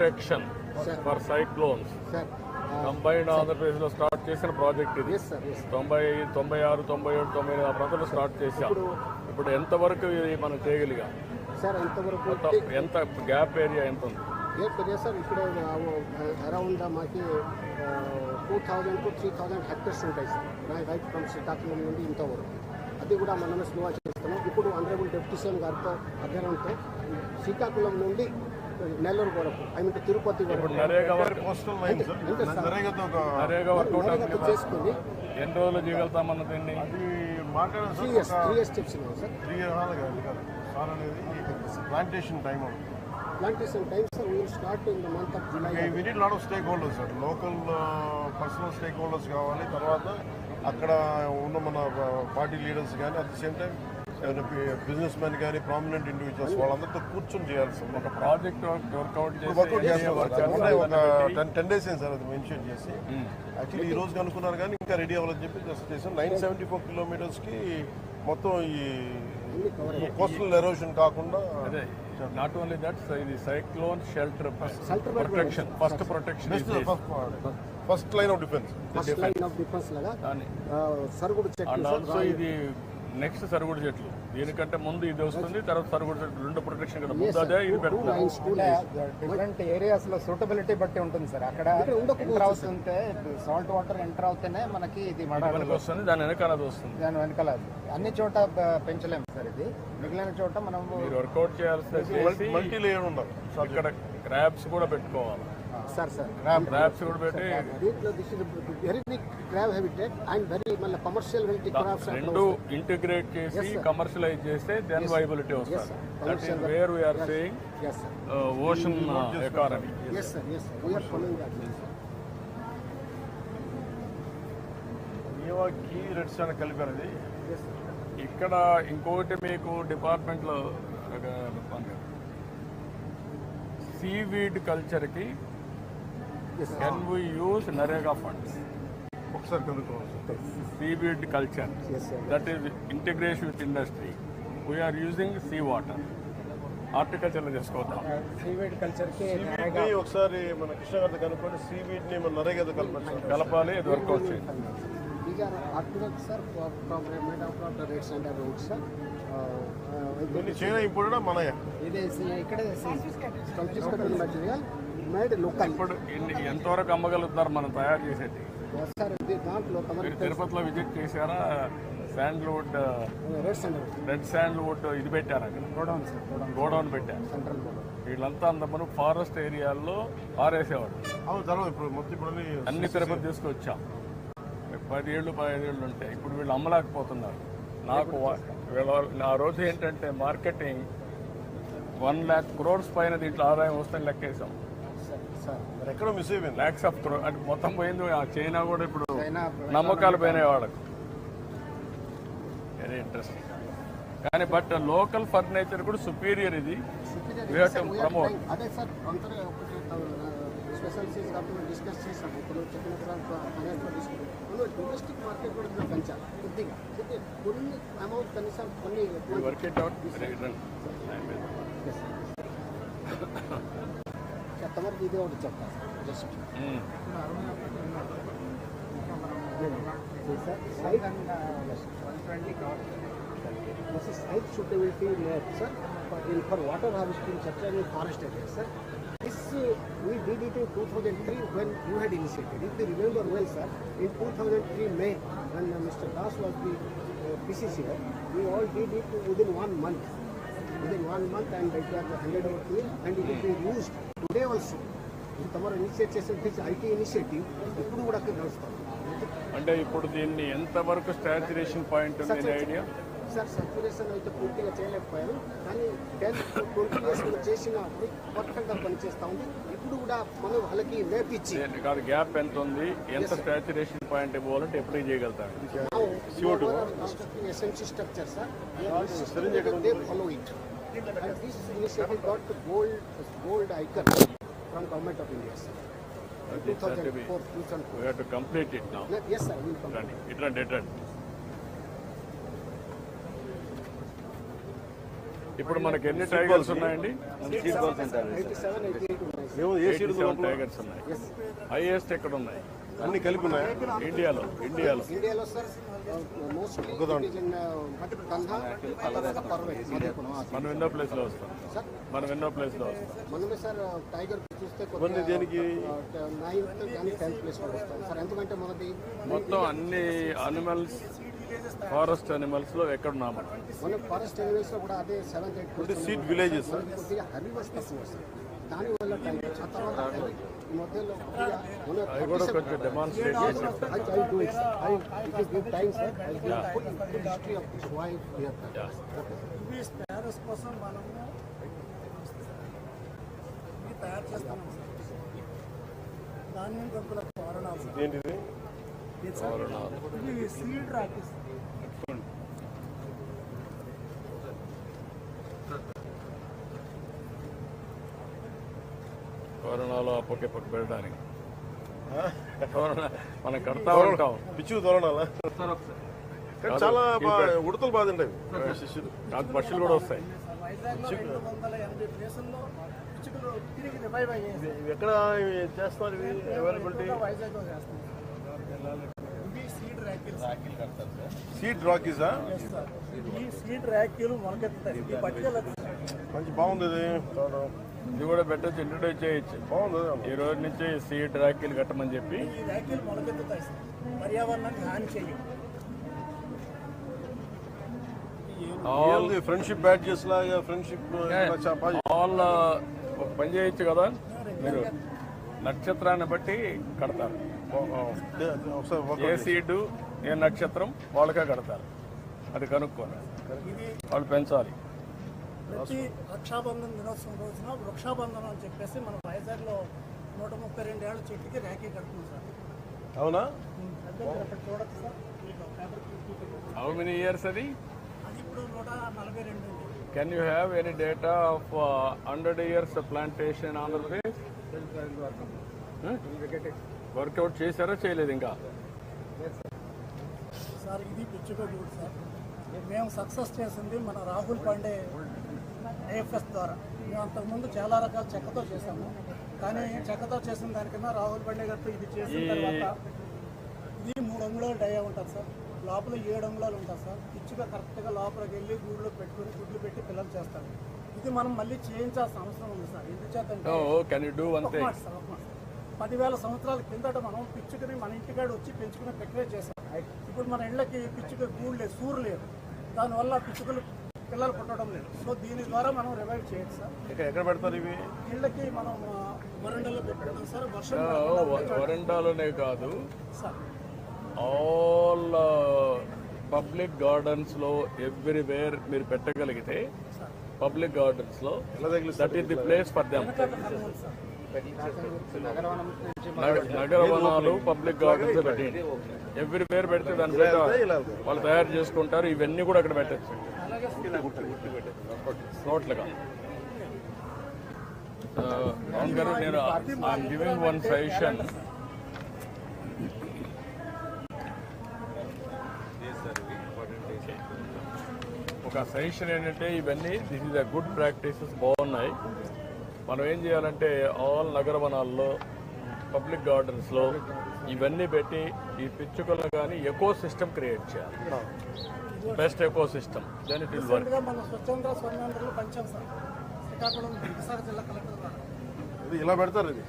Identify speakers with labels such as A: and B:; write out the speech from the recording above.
A: Protection for cyclones combined ఆంధ్రప్రదేశ్లో start చేసిన project ఇది. 96, 97, 98 ఆ ప్రాంతంలో స్టార్ట్ చేశాం. ఇప్పుడు ఎంతవరకు ఇది మనం చేయగలిగాం
B: సార్? ఎంతవరకు
A: ఎంత గ్యాప్ ఏరియా ఎంత ఉంది?
B: గ్యాప్ ఏరియా సార్ ఇక్కడ అరౌండ్ మాకి 2000 to 3000 హెక్టర్స్ ఉంటాయి సార్, రైట్ ఫ్రమ్ శ్రీకాకుళం నుండి ఇంతవరకు. అది కూడా మనమే స్లో చేస్తున్నాం. ఇప్పుడు ఆనరబుల్ డిప్యూటీ సీఎం గారితో అభ్యర్థంతో శ్రీకాకుళం నుండి నెల్లూరు వరకు, ఐ మీన్ తిరుపతి వరకు చేసుకుని
A: ఎన్ని రోజులు చేయగలుగుతామన్న దీన్ని
B: 3 years steps sir.
C: Plantation time
B: sir will start in the month of July.
C: We need lot of stake holders sir, local personal stake holders కావాలి. తర్వాత అక్కడ ఉన్న మన పార్టీ లీడర్స్ కానీ, at the same time business man కానీ, prominent individuals వాళ్ళందరితో కూర్చొని చేయాలి సార్.
A: ఒక ప్రాజెక్ట్ వర్కౌట్
C: ఒక 10 days అయింది సార్ అది మెన్షన్ చేసి. యాక్చువల్లీ ఈ రోజు అనుకున్నారు కానీ ఇంకా రెడీ అవ్వాలని చెప్పి జస్ట్ చేసాం. 974 kilometers మొత్తం ఈ కోస్టల్ ఎరోషన్ కాకుండా.
A: అదే నాట్ ఓన్లీ దట్, ఇది cyclone shelter protection,
C: first line of
B: defence లాగా సరుగుడు చెట్లు.
A: ఆల్సో ఇది నెక్స్ట్ సరుగుడు చెట్లు, దీనికంటే ముందు ఇది వస్తుంది, తర్వాత సరుగుడు చెట్లు, రెండు ప్రొటెక్షన్ కదా ముందు అదే ఇది పెడుతుంది.
D: డిఫరెంట్ ఏరియాస్ లో సూటబిలిటీ బట్టి ఉంటుంది సార్. అక్కడ ఎంటర్ అవుతుంటే సాల్ట్ వాటర్ ఎంటర్ అవుతేనే మనకి ఇది
A: వస్తుంది, దాని వెనకాల అది వస్తుంది.
D: దాని వెనకాల అన్ని చోట పెంచలేము సార్. ఇది మిగిలిన చోట మనం
A: మీరు వర్కౌట్ చేయాల్సి
C: మల్టీ లేయర్ ఉండాలి.
A: ఇక్కడ క్రాబ్స్ కూడా పెట్టుకోవాలి
B: సార్.
A: క్రాబ్స్ కూడా పెట్టి
B: దీంట్లో this is very big crab habitat and very మళ్ళీ కమర్షియల్ క్రాబ్స్
A: రెండు ఇంటిగ్రేట్ చేసి కమర్షియలైజ్ చేస్తే దెన్ వైబిలిటీ వస్తుంది. That is where we are saying ocean economy.
C: కీ రెడ్స్ అని కలిపారు అది.
A: ఇక్కడ ఇంకోటి మీకు డిపార్ట్మెంట్లో సీవీడ్ కల్చర్కి can we use NREGA funds?
C: ఒకసారి కనుక్కోవాలి.
A: Seaweed culture, that is integration with industry. We are using sea water, హార్టికల్చర్లో చేసుకోవద్దాం.
D: సీవీడ్ కల్చర్కి
C: ఒకసారి మన కృష్ణ గారితో కనుక్కొని సీవీడ్ని మన నరేగాతో
A: కలపాలి, ఇది వర్కౌట్ చేయాలి.
B: These are architects, sir, made out of the red sand and roads, sir.
C: China imported మనయా?
B: ఇది ఇక్కడ construction material made local.
A: ఇప్పుడు ఎంతవరకు అమ్మగలుగుతారు మనం తయారు చేసేది?
B: సార్ ఇది దాంట్లో
A: మీరు తిరుపతిలో విజిట్ చేశారా? శాండ్ల్వుడ్, రెడ్ శాండ్ల్వుడ్ ఇది పెట్టారు అక్కడ, గోడౌన్ పెట్టారు. వీళ్ళంతా అందమను ఫారెస్ట్ ఏరియాల్లో పారేసేవాడు. అన్ని తిరుపతి తీసుకొచ్చాం. 10 ఏళ్ళు 15 ఏళ్ళు ఉంటాయి. ఇప్పుడు వీళ్ళు అమ్మలేకపోతున్నారు. నాకు ఆ రోజు ఏంటంటే మార్కెటింగ్ 1 lakh crores పైన దీంట్లో ఆదాయం వస్తుంది లెక్కేసాం.
C: ఎక్కడో మిస్ అయిపోయింది.
A: లాక్స్ ఆఫ్ క్రోర్ అంటే మొత్తం పోయింది. చైనా కూడా ఇప్పుడు నమ్మకాలు పోయినాయి వాళ్ళకు. Very interesting. కానీ బట్ లోకల్ ఫర్నిచర్ కూడా సుపీరియర్. ఇది ప్రమోట్.
B: అదే సార్ స్పెషల్ సీజ్ కాబట్టి డిస్కస్ చేసాము. ఇప్పుడు చెప్పిన డొమెస్టిక్ మార్కెట్ కూడా పెంచాలి కొద్దిగా. కొన్ని అమౌంట్ కనీసం కొన్ని
A: వర్క్ ఇట్ అవుట్.
B: ఎంతవరకు ఇదే ఒకటి చెప్తాను sir. Just this is site suitability map, sir, for water harvesting such as forest areas, sir. This we did it in 2003 when you had initiated. If you remember well, sir, in 2003 May when Mr. Das was the PCC, we all did it within 1 month. Within 1 month, and it was handed over to him, and it is being used today also. తమరు initiate చేసిన IT initiative ఇప్పుడు కూడా అక్కడ నడుస్తాం.
A: అంటే ఇప్పుడు దీన్ని ఎంతవరకు స్టాచ్యురేషన్ పాయింట్ ఉంది ఐడియా?
B: సార్ సర్క్యులేషన్ అయితే పూర్తిగా చేయలేకపోయాను, కానీ 10 to 20 years చేసినప్పుడు పర్ఫెక్ట్గా పనిచేస్తూ ఉంది. ఇప్పుడు కూడా మనం వాళ్ళకి నేర్పించి
A: కాదు గ్యాప్ ఎంత ఉంది, ఎంత స్టాచ్యురేషన్ పాయింట్ ఇవ్వాలంటే ఎప్పుడు చేయగలుగుతారు?
B: SMC structure sir, they follow it. And this initiative got the gold icon from Government of India, sir. 2004.
A: We have to complete it now.
B: Yes, sir. We will complete.
A: It run. ఇప్పుడు మనకి ఎన్ని tigers ఉన్నాయండి?
B: 87, 88 ఉన్నాయి.
C: ఏమో ఏ seed
A: 87 tigers ఉన్నాయి. Highest ఎక్కడ ఉన్నాయి
C: అన్ని కలిపి ఉన్నాయా?
A: ఇండియాలో.
B: ఇండియాలో sir mostly it in Kondh తర్వాత పర్వెట్
A: మనం ఎన్నో ప్లేస్లో వస్తాం.
B: సార్ మనమే సార్ టైగర్ చూస్తే
C: ఇవన్నీ దేనికి?
B: 9th కానీ 10th ప్లేస్ లో వస్తాం సార్. ఎందుకంటే మనది
A: మొత్తం అన్ని అనిమల్స్ ఫారెస్ట్ అనిమల్స్ లో ఎక్కడున్నాము.
B: మన ఫారెస్ట్ ఏరియాస్ లో కూడా అదే 7th 8th
C: సీడ్ విలేజెస్
B: కొద్దిగా హెవీవర్స్ తక్కువ సార్. దానివల్ల టైగర్ ఆ తర్వాత ఈ మధ్యలో కొద్దిగా
A: అవి కూడా కొంచెం డెమాన్స్ట్రేట్ చేసి
B: I do it, sir. If you give time, sir, I will put history of this why we have done.
E: ఇవి స్పారస్ కోసం మనము ఇవి తయారు చేస్తున్నాం సార్. ధాన్యం కంకుల తోరణాలు సార్.
C: ఏంటిది?
E: ఇది సార్, ఇవి సీడ్ రాకేస్.
A: కరోనాలో అప్పటికప్పుడు పెట్టడానికి కరోనా మనం కడతా ఉంటాం.
C: పిచ్చి తోరణాలా? కానీ చాలా ఉడతలు బాగుంటాయి శిష్యులు.
A: నాకు పక్షులు కూడా వస్తాయి.
E: వైజాగ్లో 280 ప్లేసుల్లో పిచ్చుకలు తిరిగి రివైవ్ అయ్యాయి.
C: ఇవి ఎక్కడ చేస్తున్నారు? ఇవి అవైలబిలిటీ
E: వైజాగ్లో చేస్తాం. ఇవి సీడ్ ర్యాకిల్స్.
C: సీడ్ రాకీసా?
E: ఈ సీడ్ ర్యాకిల్ మొలకెత్తుతాయి. ఈ పట్టుకెళ్ళ
C: మంచి బాగుంది ఇది.
A: ఇది కూడా పెట్టచ్చు, ఇంట్రొడ్యూస్ చేయొచ్చు.
C: బాగుంది.
A: ఈ రోజు నుంచి సీడ్ రాఖీలు కట్టమని చెప్పి.
E: ఈ ర్యాకిల్ మొలకెత్తుతాయి సార్. పర్యావరణానికి హాని చేయవు.
A: ఆల్
C: ఫ్రెండ్షిప్ బ్యాడ్జెస్ లాగా ఫ్రెండ్షిప్
A: ఆల్ ఒక పని చేయొచ్చు కదా మీరు. నక్షత్రాన్ని బట్టి కడతారు. ఏ సీడు ఏ నక్షత్రం వాళ్ళకే కడతారు. అది కనుక్కోండి, వాళ్ళు పెంచాలి.
E: ప్రతి రక్షాబంధన్ దినోత్సవం రోజున వృక్షాబంధనం అని చెప్పేసి మన వైజాగ్లో 132 ఏళ్ల చెట్టుకి ర్యాకీ కడుతుంది సార్.
C: అవునా?
E: అక్కడ చూడచ్చు సార్.
A: హౌ మెనీ ఇయర్స్ అది?
E: అది ఇప్పుడు 142 ఉంది.
A: Can you have any data of 100 years plantation Andhra Pradesh? Work out చేశారా చేయలేదు ఇంకా?
E: సార్ ఇది పిచ్చుక గూడు సార్. మేము సక్సెస్ చేసింది మన రాహుల్ పాండే AFS ద్వారా. మేము అంతకుముందు చాలా రకాల చెక్కతో చేసాము. కానీ చెక్కతో చేసిన దానికన్నా రాహుల్ పాండే గారితో ఇది చేసిన తర్వాత ఇది 3 అంగుళాలు డయా ఉంటుంది సార్. లోపల 7 అంగుళాలు ఉంటుంది సార్. పిచ్చుక కరెక్ట్గా లోపలికి వెళ్ళి గూడులో పెట్టుకుని గుడ్లు పెట్టి పిల్లలు చేస్తారు. ఇది మనం మళ్ళీ చేయించాల్సిన అవసరం ఉంది సార్. ఎందుచేతంటే
A: కెన్ యూ డూ వన్
E: ఒక
A: థింగ్?
E: మాట సార్, ఒక మాట. 10,000 సంవత్సరాల కిందట మనం పిచ్చుకని మన ఇంటికాడ వచ్చి పెంచుకునే ప్రక్రియ చేసాం. ఇప్పుడు మన ఇళ్ళకి పిచ్చుక గూడు లేదు, సూరు లేదు. దానివల్ల పిచ్చుకలు పిల్లలు పుట్టడం లేదు. సో దీని ద్వారా మనం రివైవ్ చేయొచ్చు సార్.
C: ఎక్కడ పెడతారు ఇవి?
E: ఇళ్ళకి మనం వరండాలో పెట్టుకుంటాం సార్. వర్షం
A: వరండాలోనే కాదు,
E: సార్
A: ఆల్ పబ్లిక్ గార్డెన్స్ లో ఎవ్రీవేర్ మీరు పెట్టగలిగితే పబ్లిక్ గార్డెన్స్ లో that is the place for them. నగర వనాలు పబ్లిక్ గార్డెన్స్ పెట్టండి. ఎవ్రీవేర్ పెడితే దాన్ని వాళ్ళు తయారు చేసుకుంటారు. ఇవన్నీ కూడా అక్కడ పెట్టచ్చు రోడ్లుగా. అవును గారు, నేను ఐఎమ్ గివింగ్ వన్ సజెషన్. ఒక సజెషన్ ఏంటంటే ఇవన్నీ this is a good practices బాగున్నాయి. మనం ఏం చేయాలంటే ఆల్ నగర వనాల్లో పబ్లిక్ గార్డెన్స్లో ఇవన్నీ పెట్టి ఈ పిచ్చుకలు కానీ ఎకో సిస్టమ్ క్రియేట్ చేయాలి. Best eco system, then it will work.
E: రీసెంట్గా మన స్వచ్ఛంద స్వర్ణాంధ్రలో పంచాం సార్. శ్రీకాకుళం విశాఖ జిల్లా కలెక్టర్ ద్వారా
C: ఇలా పెడతారు ఇది?